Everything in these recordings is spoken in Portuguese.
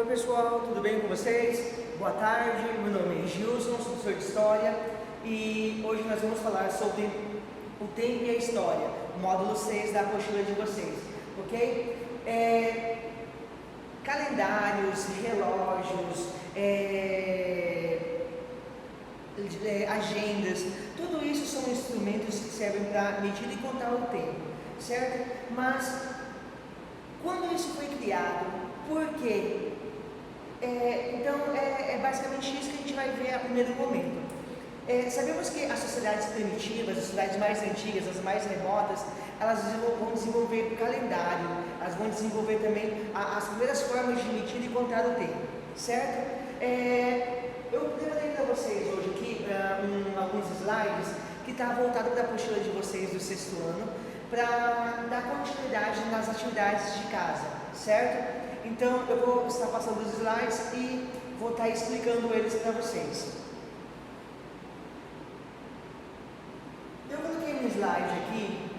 Oi pessoal, tudo bem com vocês? Boa tarde, meu nome é Gilson, sou professor de História e hoje nós vamos falar sobre o tempo e a história, módulo 6 da apostila de vocês, ok? Calendários, relógios, agendas, tudo isso são instrumentos que servem para medir e contar o tempo, certo? Mas quando isso foi criado, por quê? Então é basicamente isso que a gente vai ver a primeiro momento. Sabemos que as sociedades primitivas, as sociedades mais antigas, as mais remotas, elas vão desenvolver o calendário, elas vão desenvolver também as primeiras formas de medir e contar o tempo, certo? Eu preparei para vocês hoje aqui alguns slides que está voltado para a apostila de vocês do sexto ano, para dar continuidade nas atividades de casa, certo? Então eu vou estar passando os slides e vou estar explicando eles para vocês. Eu coloquei um slide aqui,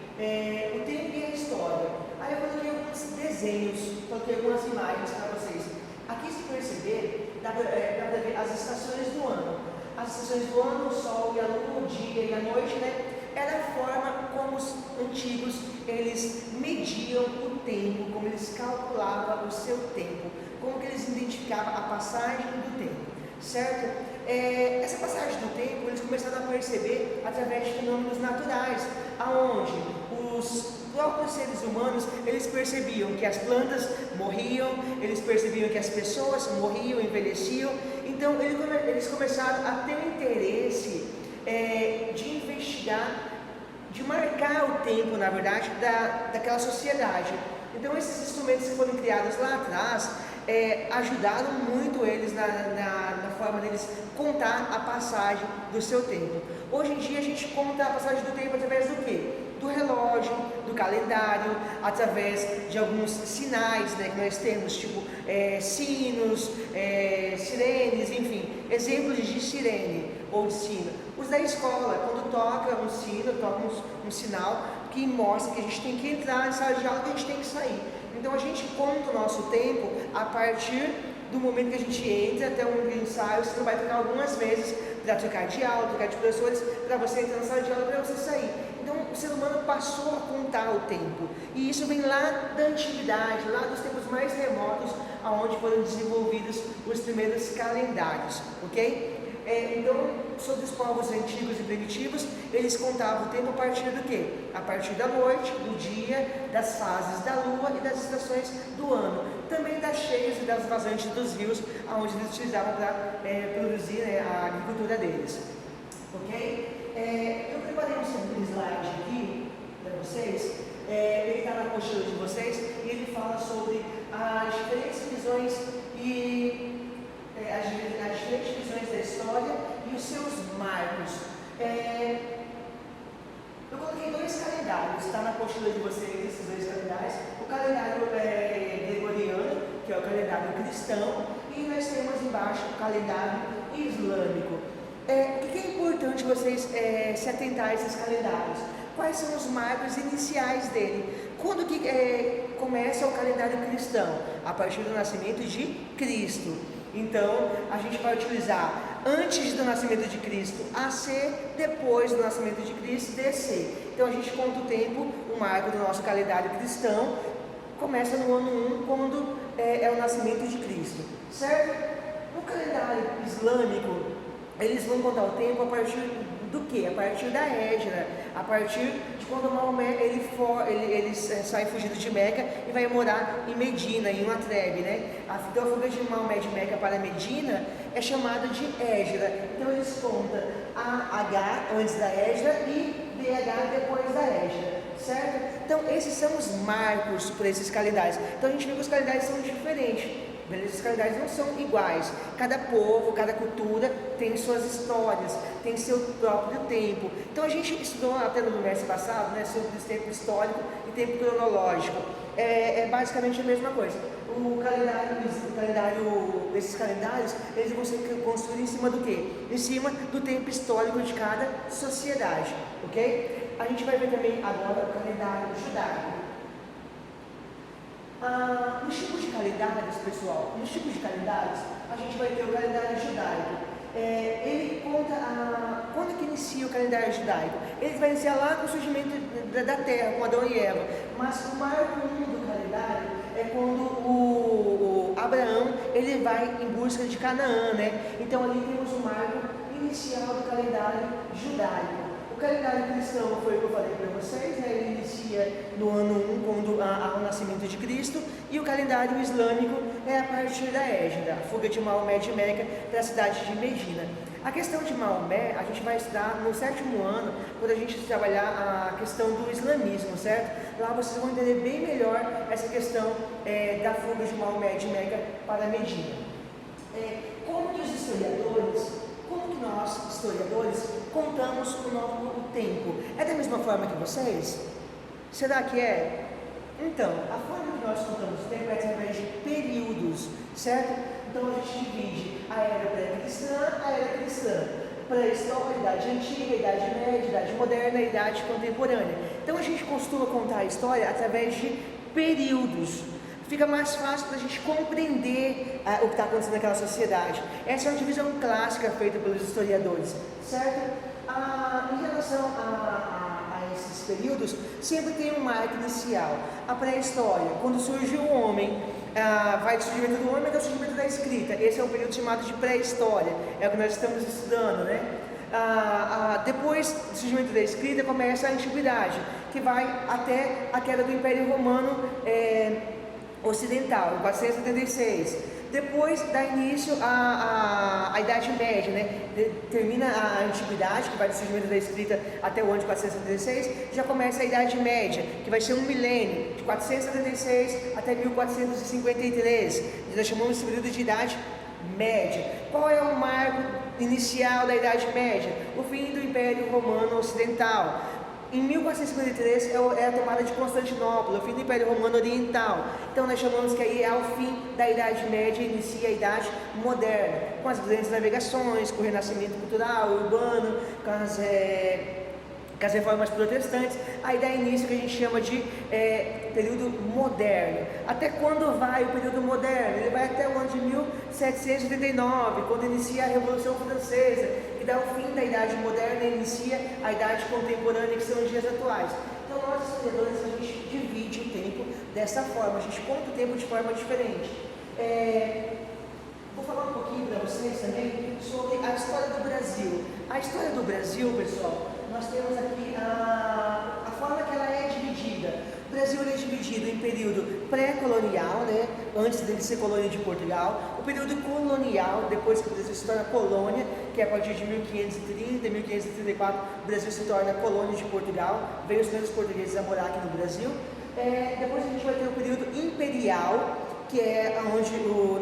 o tempo e a história. Aí eu coloquei alguns desenhos, coloquei algumas imagens para vocês. Aqui, se perceber, dá para ver as estações do ano. As estações do ano, o sol e a lua, o dia e a noite, né? Era a forma como os antigos eles mediam o tempo, como eles calculavam o seu tempo, como que eles identificavam a passagem do tempo, certo? Essa passagem do tempo eles começaram a perceber através de fenômenos naturais, aonde os próprios seres humanos eles percebiam que as plantas morriam, eles percebiam que as pessoas morriam, envelheciam. Então eles começaram a ter um interesse de investigar, de marcar o tempo, na verdade, daquela sociedade. Então esses instrumentos que foram criados lá atrás ajudaram muito eles na forma deles contar a passagem do seu tempo. Hoje em dia a gente conta a passagem do tempo através do quê? Do relógio, do calendário, através de alguns sinais, né, que nós temos, tipo sinos, sirenes, enfim, exemplos de sirene ou de sino. Os da escola, quando toca um sino, toca um sinal que mostra que a gente tem que entrar na sala de aula, que a gente tem que sair. Então a gente conta o nosso tempo a partir do momento que a gente entra até o momento que a gente sai. Você vai trocar algumas vezes para trocar de aula, trocar de professores, para você entrar na sala de aula, para você sair. Então o ser humano passou a contar o tempo, e isso vem lá da antiguidade, lá dos tempos mais remotos, aonde foram desenvolvidos os primeiros calendários, ok? Então, sobre os povos antigos e primitivos, eles contavam o tempo a partir do quê? A partir da noite, do dia, das fases da lua e das estações do ano. Também das cheias e das vazantes dos rios, onde eles utilizavam para produzir a agricultura deles. Ok? Eu preparei um slide aqui para vocês. Ele está na apostila de vocês e ele fala sobre as diferentes visões e as diferentes visões da história e os seus marcos. Eu coloquei dois calendários, está na apostila de vocês, esses dois calendários. O calendário gregoriano, que é o calendário cristão, e nós temos embaixo o calendário islâmico. O que é importante vocês se atentar a esses calendários? Quais são os marcos iniciais dele? Quando que começa o calendário cristão? A partir do nascimento de Cristo. Então, a gente vai utilizar antes do nascimento de Cristo AC, depois do nascimento de Cristo DC. Então, a gente conta o tempo, o marco do nosso calendário cristão, começa no ano 1, quando é o nascimento de Cristo, certo? No calendário islâmico, eles vão contar o tempo a partir do que? A partir da Hégira, a partir de quando Maomé ele sai fugido de Meca e vai morar em Medina, em Matreb, né? Então a fuga de Maomé de Meca para Medina é chamada de Hégira. Então eles contam AH antes da Hégira e BH depois da Hégira, certo? Então esses são os marcos para esses calendários. Então a gente vê que os calendários são diferentes. Beleza? Os calendários não são iguais. Cada povo, cada cultura tem suas histórias, tem seu próprio tempo. Então a gente estudou até no mês passado, né, sobre esse tempo histórico e tempo cronológico. É basicamente a mesma coisa. Esses calendários, eles vão ser construídos em cima do quê? Em cima do tempo histórico de cada sociedade, ok? A gente vai ver também agora o calendário judaico. Nos tipos de calendários, pessoal, nos tipos de calendários, a gente vai ter o calendário judaico. Ele conta quando que inicia o calendário judaico. Ele vai iniciar lá com o surgimento da terra, com Adão e Eva. Mas o marco do calendário é quando o Abraão ele vai em busca de Canaã, né? Então ali temos o marco inicial do calendário judaico. O calendário cristão foi o que eu falei para vocês, né? Ele inicia no ano 1, quando há o nascimento de Cristo, e o calendário islâmico é a partir da Égida, a fuga de Maomé de Meca para a cidade de Medina. A questão de Maomé, a gente vai estudar no 7º ano, quando a gente trabalhar a questão do islamismo, certo? Lá vocês vão entender bem melhor essa questão da fuga de Maomé de Meca para Medina. Como que nós, historiadores, contamos o tempo? É da mesma forma que vocês? Será que é? Então, a forma que nós contamos o tempo é através de períodos, certo? Então a gente divide a era pré-cristã, a era cristã, pré-história, idade antiga, idade média, idade moderna e idade contemporânea. Então a gente costuma contar a história através de períodos. Fica mais fácil para a gente compreender o que está acontecendo naquela sociedade. Essa é uma divisão clássica feita pelos historiadores, certo? Em relação a esses períodos, sempre tem um marco inicial. A pré-história, quando surge o homem, vai do surgimento do homem até o surgimento da escrita. Esse é um período chamado de pré-história, é o que nós estamos estudando, né? Depois do surgimento da escrita começa a antiguidade, que vai até a queda do Império Romano Ocidental, em 476. Depois dá início a Idade Média, né? Termina a Antiguidade, que vai do surgimento da escrita até o ano de 476, já começa a Idade Média, que vai ser um milênio, de 476 até 1453. Nós chamamos esse período de Idade Média. Qual é o marco inicial da Idade Média? O fim do Império Romano Ocidental. Em 1453 é a tomada de Constantinopla, o fim do Império Romano Oriental. Então nós chamamos que aí é o fim da Idade Média e inicia a Idade Moderna, com as grandes navegações, com o renascimento cultural, urbano, com as reformas protestantes. Aí dá início que a gente chama de período moderno. Até quando vai o período moderno? Ele vai até o ano de 1789, quando inicia a Revolução Francesa, que dá o fim da Idade Moderna e inicia a Idade Contemporânea, que são os dias atuais. Então nós, historiadores, a gente divide o tempo dessa forma, a gente conta o tempo de forma diferente. Vou falar um pouquinho para vocês também sobre a história do Brasil. A história do Brasil, pessoal, nós temos aqui a forma que ela é dividida. O Brasil é dividido em período pré-colonial, né, antes dele ser colônia de Portugal, o período colonial, depois que o Brasil se torna colônia, que é a partir de 1530, 1534, o Brasil se torna colônia de Portugal, vem os primeiros portugueses a morar aqui no Brasil. Depois a gente vai ter o período imperial, que é onde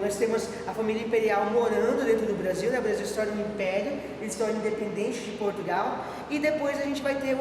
nós temos a família imperial morando dentro do Brasil, né? O Brasil se torna um império, ele se torna independente de Portugal, e depois a gente vai ter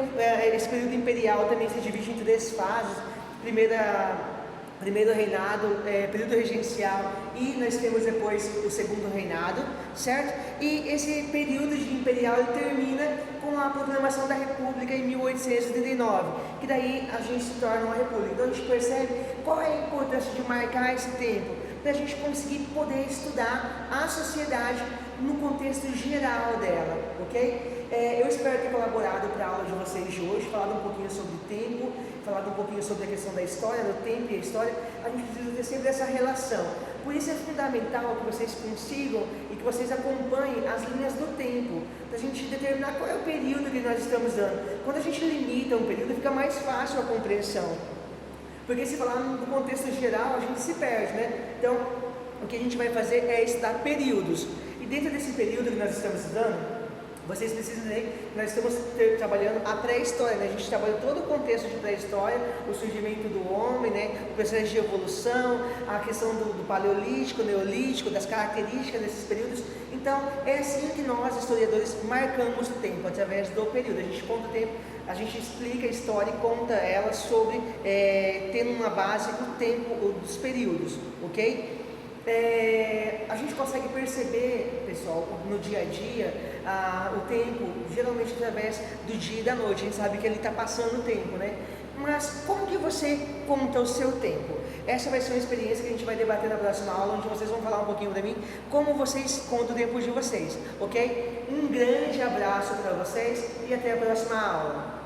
esse período imperial também se divide em 3 fases. Primeiro reinado, período regencial, e nós temos depois o segundo reinado, certo? E esse período de imperial ele termina com a proclamação da República em 1889, que daí a gente se torna uma república. Então a gente percebe qual é a importância de marcar esse tempo, para a gente conseguir poder estudar a sociedade no contexto geral dela, ok? Eu espero ter colaborado para a aula de vocês de hoje, falado um pouquinho sobre o tempo, falado um pouquinho sobre a questão da história, do tempo e a história. A gente precisa ter sempre essa relação. Por isso é fundamental que vocês consigam e que vocês acompanhem as linhas do tempo, para a gente determinar qual é o período que nós estamos dando. Quando a gente limita um período, fica mais fácil a compreensão. Porque se falar no contexto geral, a gente se perde, né? Então, o que a gente vai fazer é estudar períodos. E dentro desse período que nós estamos estudando, vocês precisam ver que nós estamos trabalhando a pré-história, né? A gente trabalha todo o contexto de pré-história, o surgimento do homem, né? O processo de evolução, a questão do paleolítico, neolítico, das características desses períodos. Então, é assim que nós, historiadores, marcamos o tempo, através do período. A gente conta o tempo, a gente explica a história e conta ela sobre, tendo uma base, o tempo dos períodos, ok? A gente consegue perceber, pessoal, no dia a dia, o tempo, geralmente através do dia e da noite. A gente sabe que ele está passando o tempo, né? mas como que você conta o seu tempo? Essa vai ser uma experiência que a gente vai debater na próxima aula, onde vocês vão falar um pouquinho para mim, como vocês contam o tempo de vocês, ok? Um grande abraço para vocês e até a próxima aula.